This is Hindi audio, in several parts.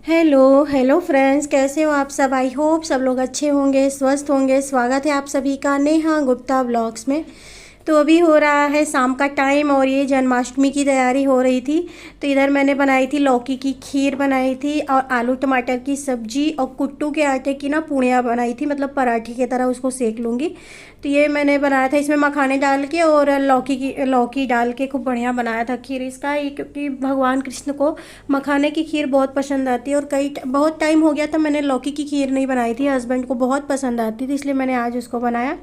हेलो हेलो फ्रेंड्स, कैसे हो आप सब। आई होप सब लोग अच्छे होंगे, स्वस्थ होंगे। स्वागत है आप सभी का नेहा गुप्ता ब्लॉग्स में। तो अभी हो रहा है शाम का टाइम और ये जन्माष्टमी की तैयारी हो रही थी। तो इधर मैंने बनाई थी लौकी की खीर बनाई थी और आलू टमाटर की सब्जी और कुट्टू के आटे की ना पूड़ियाँ बनाई थी, मतलब पराठे की तरह उसको सेक लूँगी। तो ये मैंने बनाया था, इसमें मखाने डाल के और लौकी डाल के खूब बढ़िया बनाया था खीर इसका। ये क्योंकि भगवान कृष्ण को मखाने की खीर बहुत पसंद आती है और बहुत टाइम हो गया था मैंने लौकी की खीर नहीं बनाई थी। हस्बैंड को बहुत पसंद आती थी, इसलिए मैंने आज उसको बनाया।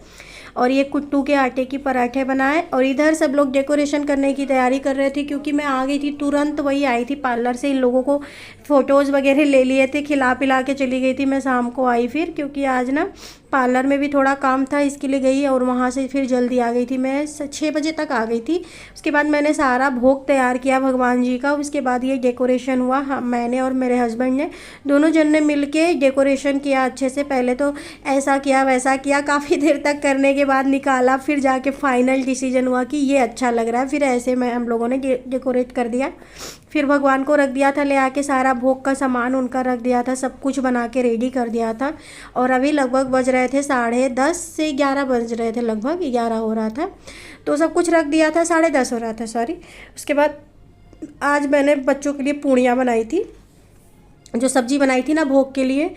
और ये कुट्टू के आटे की पराठे बनाए। और इधर सब लोग डेकोरेशन करने की तैयारी कर रहे थे, क्योंकि मैं आ गई थी तुरंत, वही आई थी पार्लर से। इन लोगों को फ़ोटोज़ वगैरह ले लिए थे, खिला पिला के चली गई थी मैं। शाम को आई फिर, क्योंकि आज ना पार्लर में भी थोड़ा काम था, इसके लिए गई। और वहाँ से फिर जल्दी आ गई थी मैं, 6 बजे तक आ गई थी। उसके बाद मैंने सारा भोग तैयार किया भगवान जी का। उसके बाद ये डेकोरेशन हुआ। मैंने और मेरे हस्बैंड ने दोनों जन ने मिल के डेकोरेशन किया अच्छे से। पहले तो ऐसा किया वैसा किया, काफ़ी देर तक करने के बाद निकाला, फिर जाके फाइनल डिसीजन हुआ कि ये अच्छा लग रहा है। फिर ऐसे में हम लोगों ने डेकोरेट कर दिया। फिर भगवान को रख दिया था ले आके, सारा भोग का सामान उनका रख दिया था, सब कुछ बना के रेडी कर दिया था। और अभी लगभग बज रहे थे 10:30 से 11 बज रहे थे, लगभग 11 हो रहा था। तो सब कुछ रख दिया था, 10:30 हो रहा था, सॉरी। उसके बाद आज मैंने बच्चों के लिए पूड़ियाँ बनाई थी, जो सब्ज़ी बनाई थी ना भोग के लिए।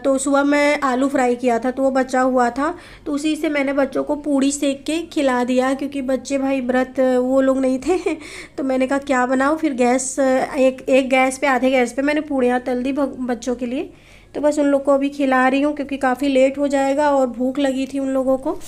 तो सुबह मैं आलू फ्राई किया था, तो वो बचा हुआ था, तो उसी से मैंने बच्चों को पूड़ी सेक के खिला दिया। क्योंकि बच्चे भाई व्रत वो लोग नहीं थे तो मैंने कहा क्या बनाऊँ। फिर गैस एक गैस पे, आधे गैस पे मैंने पूड़ियाँ तल दी बच्चों के लिए। तो बस उन लोग को अभी खिला रही हूँ, क्योंकि काफ़ी लेट हो जाएगा और भूख लगी थी उन लोगों को।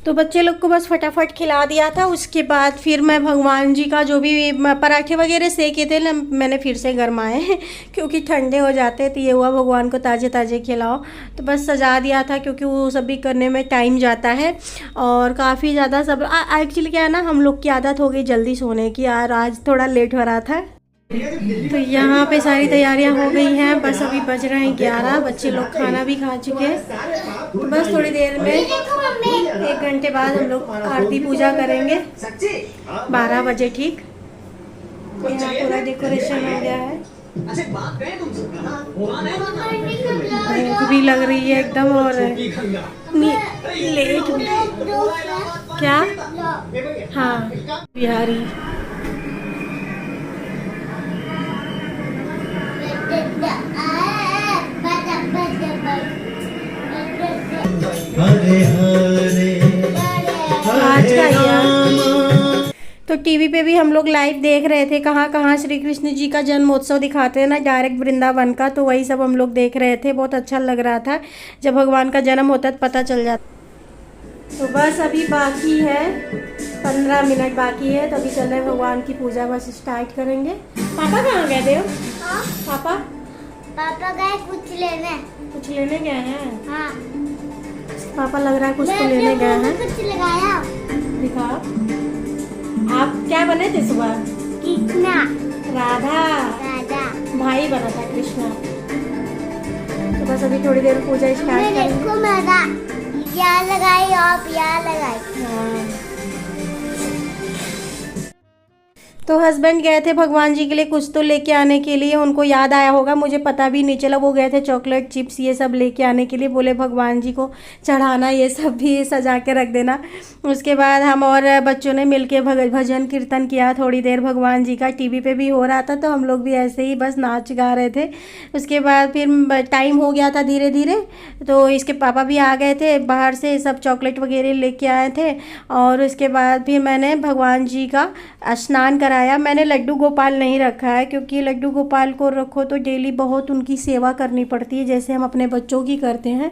तो बच्चे लोग को बस फटाफट खिला दिया था। उसके बाद फिर मैं भगवान जी का जो भी पराठे वगैरह सेके थे ना, मैंने फिर से गरमाए क्योंकि ठंडे हो जाते। तो ये हुआ भगवान को ताज़े ताज़े खिलाओ। तो बस सजा दिया था, क्योंकि वो सब भी करने में टाइम जाता है और काफ़ी ज़्यादा सब। एक्चुअली क्या है ना, हम लोग की आदत हो गई जल्दी सोने की, यार आज थोड़ा लेट हो रहा था। तो यहाँ पे सारी तैयारियां हो गई हैं, बस अभी बज रहे हैं 11। बच्चे लोग खाना भी खा चुके हैं। तो बस थोड़ी देर में 1 घंटे बाद हम लोग आरती पूजा करेंगे, 12 बजे ठीक। तो यहाँ पूरा डेकोरेशन हो गया है, भूख भी लग रही है एकदम और लेट क्या। हाँ बिहारी। आज का तो टीवी पे भी हम लोग लाइव देख रहे थे, कहाँ कहाँ श्री कृष्ण जी का जन्मोत्सव दिखाते हैं ना डायरेक्ट वृंदावन का। तो वही सब हम लोग देख रहे थे, बहुत अच्छा लग रहा था। जब भगवान का जन्म होता है तो पता चल जाता। तो बस अभी बाकी है 15 मिनट बाकी है, तो अभी चल रहे भगवान की पूजा बस स्टार्ट करेंगे। पापा कहाँ गए देव? हाँ? पापा गए कुछ लेने गए हैं। हाँ। पापा लग रहा है कुछ तो लेने गए हैं। कुछ लगाया दिखा। आप क्या बने थे सुबह? कृष्णा। राधा। भाई बना था कृष्णा। तो बस अभी थोड़ी देर पूजा स्टार्ट करेंगे। प्यार लगाई और प्यार लगाई। हाँ। तो हस्बैंड गए थे भगवान जी के लिए कुछ तो लेके आने के लिए। उनको याद आया होगा, मुझे पता भी नहीं चला। वो गए थे चॉकलेट चिप्स ये सब लेके आने के लिए, बोले भगवान जी को चढ़ाना, ये सब भी सजा के रख देना। उसके बाद हम और बच्चों ने मिलके भजन कीर्तन किया थोड़ी देर भगवान जी का। टीवी पे भी हो रहा था, तो हम लोग भी ऐसे ही बस नाच गा रहे थे। उसके बाद फिर टाइम हो गया था धीरे धीरे, तो इसके पापा भी आ गए थे बाहर से, सब चॉकलेट वगैरह लेके आए थे। और उसके बाद फिर मैंने भगवान जी का स्नान करा। मैंने लड्डू गोपाल नहीं रखा है, क्योंकि लड्डू गोपाल को रखो तो डेली बहुत उनकी सेवा करनी पड़ती है, जैसे हम अपने बच्चों की करते हैं।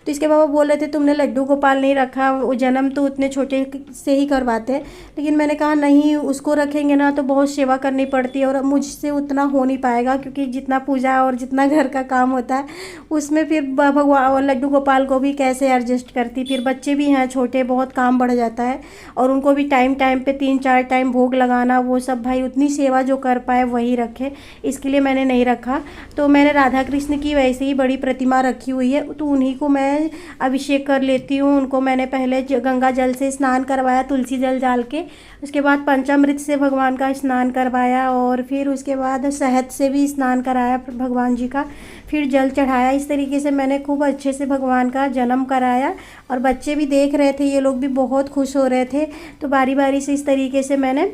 तो इसके पापा बोल रहे थे तुमने लड्डू गोपाल नहीं रखा, वो जन्म तो उतने छोटे से ही करवाते हैं। लेकिन मैंने कहा नहीं, उसको रखेंगे ना तो बहुत सेवा करनी पड़ती है और मुझसे उतना हो नहीं पाएगा, क्योंकि जितना पूजा और जितना घर का काम होता है उसमें फिर भगवान लड्डू गोपाल को भी कैसे एडजस्ट करती। फिर बच्चे भी हैं छोटे, बहुत काम बढ़ जाता है और उनको भी टाइम टाइम पे 3-4 टाइम भोग लगाना, वो सब सब भाई उतनी सेवा जो कर पाए वही रखे, इसके लिए मैंने नहीं रखा। तो मैंने राधा कृष्ण की वैसे ही बड़ी प्रतिमा रखी हुई है, तो उन्हीं को मैं अभिषेक कर लेती हूँ। उनको मैंने पहले गंगा जल से स्नान करवाया, तुलसी जल डाल के, उसके बाद पंचामृत से भगवान का स्नान करवाया, और फिर उसके बाद शहद से भी स्नान कराया भगवान जी का, फिर जल चढ़ाया। इस तरीके से मैंने खूब अच्छे से भगवान का जन्म कराया, और बच्चे भी देख रहे थे, ये लोग भी बहुत खुश हो रहे थे। तो बारी बारी से इस तरीके से मैंने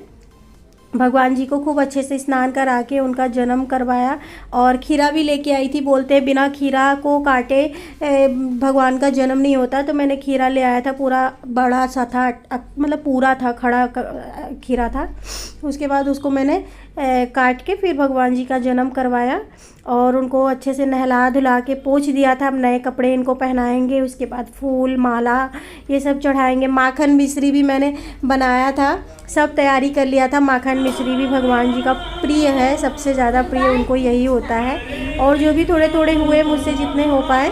भगवान जी को खूब अच्छे से स्नान करा के उनका जन्म करवाया। और खीरा भी लेके आई थी, बोलते हैं बिना खीरा को काटे भगवान का जन्म नहीं होता, तो मैंने खीरा ले आया था, पूरा बड़ा सा था, मतलब पूरा था, खड़ा खीरा था। उसके बाद उसको मैंने काट के फिर भगवान जी का जन्म करवाया, और उनको अच्छे से नहला धुला के पोंछ दिया था। अब नए कपड़े इनको पहनाएंगे, उसके बाद फूल माला ये सब चढ़ाएंगे। माखन मिश्री भी मैंने बनाया था, सब तैयारी कर लिया था। माखन मिश्री भी भगवान जी का प्रिय है, सबसे ज़्यादा प्रिय उनको यही होता है। और जो भी थोड़े थोड़े हुए मुझसे जितने हो पाए।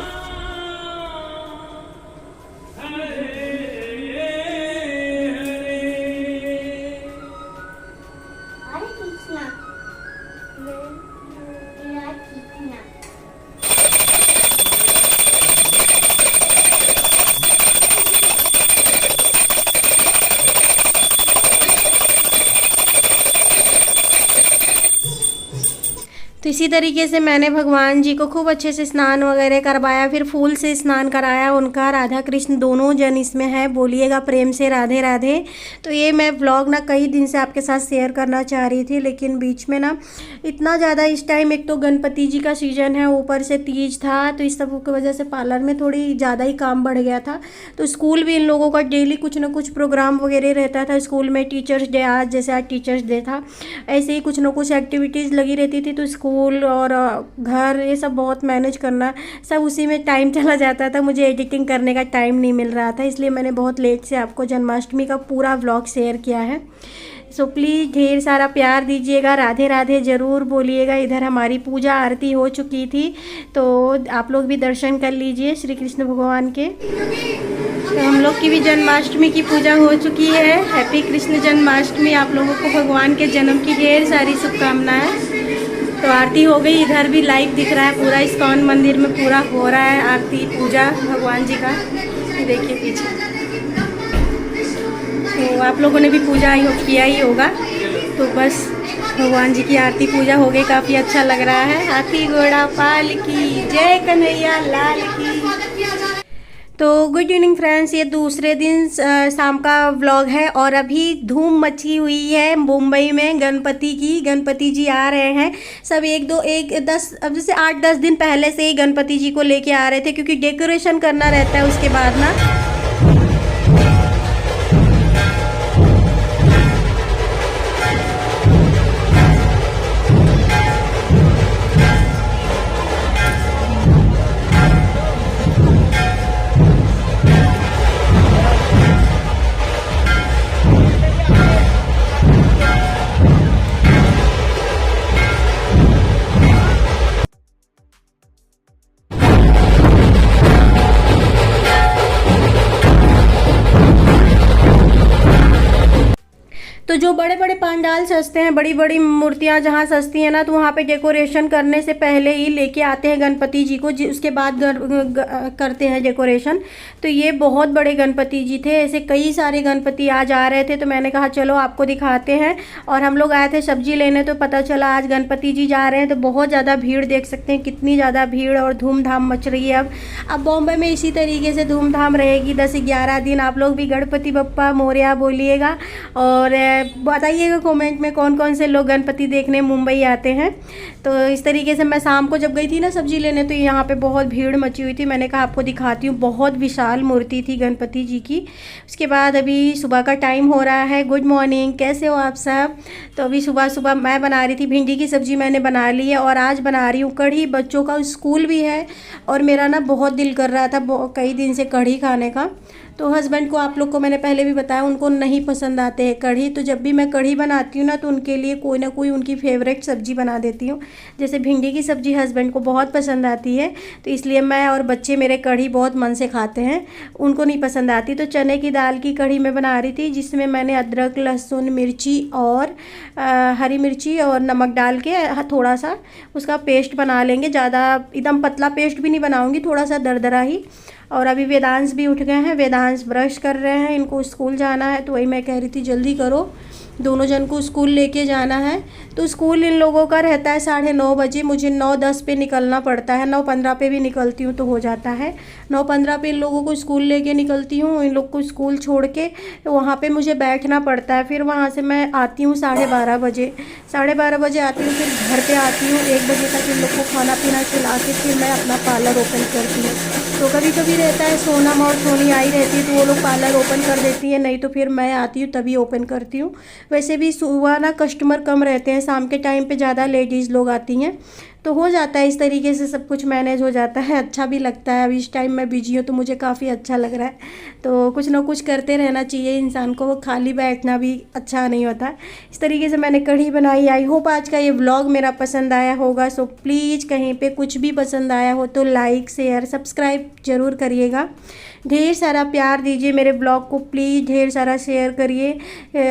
तो इसी तरीके से मैंने भगवान जी को खूब अच्छे से स्नान वगैरह करवाया, फिर फूल से स्नान कराया उनका। राधा कृष्ण दोनों जन इसमें है, बोलिएगा प्रेम से राधे राधे। तो ये मैं व्लॉग ना कई दिन से आपके साथ शेयर करना चाह रही थी, लेकिन बीच में ना इतना ज़्यादा इस टाइम, एक तो गणपति जी का सीज़न है, ऊपर से तीज था, तो इस सब की वजह से पार्लर में थोड़ी ज़्यादा ही काम बढ़ गया था। तो स्कूल भी इन लोगों का डेली कुछ ना कुछ प्रोग्राम वगैरह रहता था। स्कूल में टीचर्स डे, आज जैसे आज टीचर्स डे था, ऐसे ही कुछ ना कुछ एक्टिविटीज़ लगी रहती थी। तो स्कूल और घर ये सब बहुत मैनेज करना, सब उसी में टाइम चला जाता था। मुझे एडिटिंग करने का टाइम नहीं मिल रहा था, इसलिए मैंने बहुत लेट से आपको जन्माष्टमी का पूरा व्लॉग शेयर किया है। सो प्लीज़ ढेर सारा प्यार दीजिएगा, राधे राधे ज़रूर बोलिएगा। इधर हमारी पूजा आरती हो चुकी थी, तो आप लोग भी दर्शन कर लीजिए श्री कृष्ण भगवान के। तो हम लोग की भी जन्माष्टमी की पूजा हो चुकी है। हैप्पी कृष्ण जन्माष्टमी। आप लोगों को भगवान के जन्म की ढेर सारी शुभकामनाएं। तो आरती हो गई, इधर भी लाइव दिख रहा है पूरा, इस्कॉन मंदिर में पूरा हो रहा है आरती पूजा भगवान जी का, देखिए पीछे। तो आप लोगों ने भी पूजा किया ही होगा। तो बस भगवान जी की आरती पूजा हो गई, काफ़ी अच्छा लग रहा है। हाथी घोड़ा पाल की जय, कन्हैया लाल की। तो गुड इवनिंग फ्रेंड्स, ये दूसरे दिन शाम का व्लॉग है, और अभी धूम मची हुई है मुंबई में गणपति की। गणपति जी आ रहे हैं सब, अब जैसे 8-10 दिन पहले से ही गणपति जी को लेके आ रहे थे, क्योंकि डेकोरेशन करना रहता है उसके बाद ना। तो जो बड़े बड़े पंडाल सजते हैं, बड़ी बड़ी मूर्तियां जहां सजती हैं ना, तो वहां पे डेकोरेशन करने से पहले ही लेके आते हैं गणपति जी को, उसके बाद करते हैं डेकोरेशन। तो ये बहुत बड़े गणपति जी थे, ऐसे कई सारे गणपति आज आ रहे थे। तो मैंने कहा चलो आपको दिखाते हैं। और हम लोग आए थे सब्जी लेने, तो पता चला आज गणपति जी जा रहे हैं। तो बहुत ज़्यादा भीड़, देख सकते हैं कितनी ज़्यादा भीड़ और धूमधाम मच रही है। अब बॉम्बे में इसी तरीके से धूमधाम रहेगी 10-11 दिन। आप लोग भी गणपति बप्पा मोरया बोलिएगा, और बताइएगा कमेंट में कौन कौन से लोग गणपति देखने मुंबई आते हैं। तो इस तरीके से मैं शाम को जब गई थी ना सब्जी लेने, तो यहाँ पे बहुत भीड़ मची हुई थी। मैंने कहा आपको दिखाती हूँ, बहुत विशाल मूर्ति थी गणपति जी की। उसके बाद अभी सुबह का टाइम हो रहा है। गुड मॉर्निंग, कैसे हो आप सब। तो अभी सुबह सुबह मैं बना रही थी भिंडी की सब्ज़ी, मैंने बना ली है। और आज बना रही हूँ कढ़ी, बच्चों का स्कूल भी है, और मेरा ना बहुत दिल कर रहा था कई दिन से कढ़ी खाने का। तो हस्बैंड को, आप लोग को मैंने पहले भी बताया, उनको नहीं पसंद आते हैं कढ़ी। तो जब भी मैं कढ़ी बनाती हूँ ना तो उनके लिए कोई ना कोई उनकी फेवरेट सब्ज़ी बना देती हूँ। जैसे भिंडी की सब्ज़ी हस्बैंड को बहुत पसंद आती है, तो इसलिए मैं और बच्चे मेरे कढ़ी बहुत मन से खाते हैं, उनको नहीं पसंद आती। तो चने की दाल की कढ़ी मैं बना रही थी, जिसमें मैंने अदरक, लहसुन, मिर्ची और हरी मिर्ची और नमक डाल के थोड़ा सा उसका पेस्ट बना लेंगे। ज़्यादा एकदम पतला पेस्ट भी नहीं बनाऊँगी, थोड़ा सा दरदरा ही। और अभी वेदांश भी उठ गए हैं, वेदांश ब्रश कर रहे हैं, इनको स्कूल जाना है। तो वही मैं कह रही थी जल्दी करो, दोनों जन को स्कूल लेके जाना है। तो स्कूल इन लोगों का रहता है 9:30 बजे, मुझे 9:10 पे निकलना पड़ता है, 9:15 पे भी निकलती हूँ तो हो जाता है। 9:15 पे इन लोगों को स्कूल लेके निकलती हूँ, इन लोग को स्कूल छोड़ के वहाँ पे मुझे बैठना पड़ता है। फिर वहाँ से मैं आती हूँ 12:30 बजे, 12:30 बजे आती हूँ, फिर घर पे आती हूँ 1 बजे तक। इन लोग को खाना पीना खिला के फिर मैं अपना पार्लर ओपन करती हूँ। तो कभी कभी रहता है सोनम और सोनी आई रहती है तो वो लोग पार्लर ओपन कर देती है, नहीं तो फिर मैं आती हूँ तभी ओपन करती हूँ। वैसे भी सुबह ना कस्टमर कम रहते हैं, शाम के टाइम पे ज़्यादा लेडीज़ लोग आती हैं, तो हो जाता है इस तरीके से सब कुछ मैनेज हो जाता है। अच्छा भी लगता है, अभी इस टाइम मैं बिजी हूँ तो मुझे काफ़ी अच्छा लग रहा है। तो कुछ ना कुछ करते रहना चाहिए इंसान को, खाली बैठना भी अच्छा नहीं होता। इस तरीके से मैंने कढ़ी बनाई। आई होप आज का ये व्लॉग मेरा पसंद आया होगा। सो प्लीज़ कहीं पे कुछ भी पसंद आया हो तो लाइक, शेयर, सब्सक्राइब ज़रूर करिएगा। ढेर सारा प्यार दीजिए मेरे ब्लॉग को, प्लीज़ ढेर सारा शेयर करिए।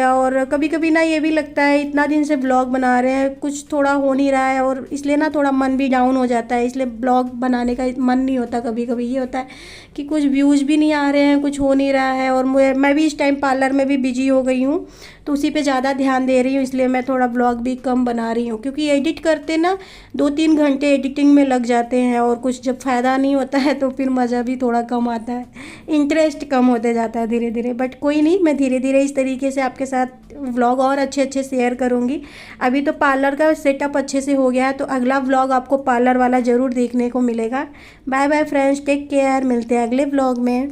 और कभी कभी ना ये भी लगता है इतना दिन से ब्लॉग बना रहे हैं, कुछ थोड़ा हो नहीं रहा है, और इसलिए ना थोड़ा मन भी डाउन हो जाता है, इसलिए ब्लॉग बनाने का मन नहीं होता। कभी कभी ये होता है कि कुछ व्यूज़ भी नहीं आ रहे हैं, कुछ हो नहीं रहा है, और मैं भी इस टाइम पार्लर में भी बिजी हो गई हूँ, तो उसी पे ज़्यादा ध्यान दे रही हूँ, इसलिए मैं थोड़ा ब्लॉग भी कम बना रही हूँ। क्योंकि एडिट करते ना 2-3 घंटे एडिटिंग में लग जाते हैं, और कुछ जब फ़ायदा नहीं होता है तो फिर मज़ा भी थोड़ा कम आता है, इंटरेस्ट कम होते जाता है धीरे धीरे। बट कोई नहीं, मैं धीरे धीरे इस तरीके से आपके साथ व्लॉग और अच्छे अच्छे शेयर करूँगी। अभी तो पार्लर का सेटअप अच्छे से हो गया है, तो अगला व्लॉग आपको पार्लर वाला ज़रूर देखने को मिलेगा। Bye bye friends, take care, मिलते हैं अगले व्लॉग में।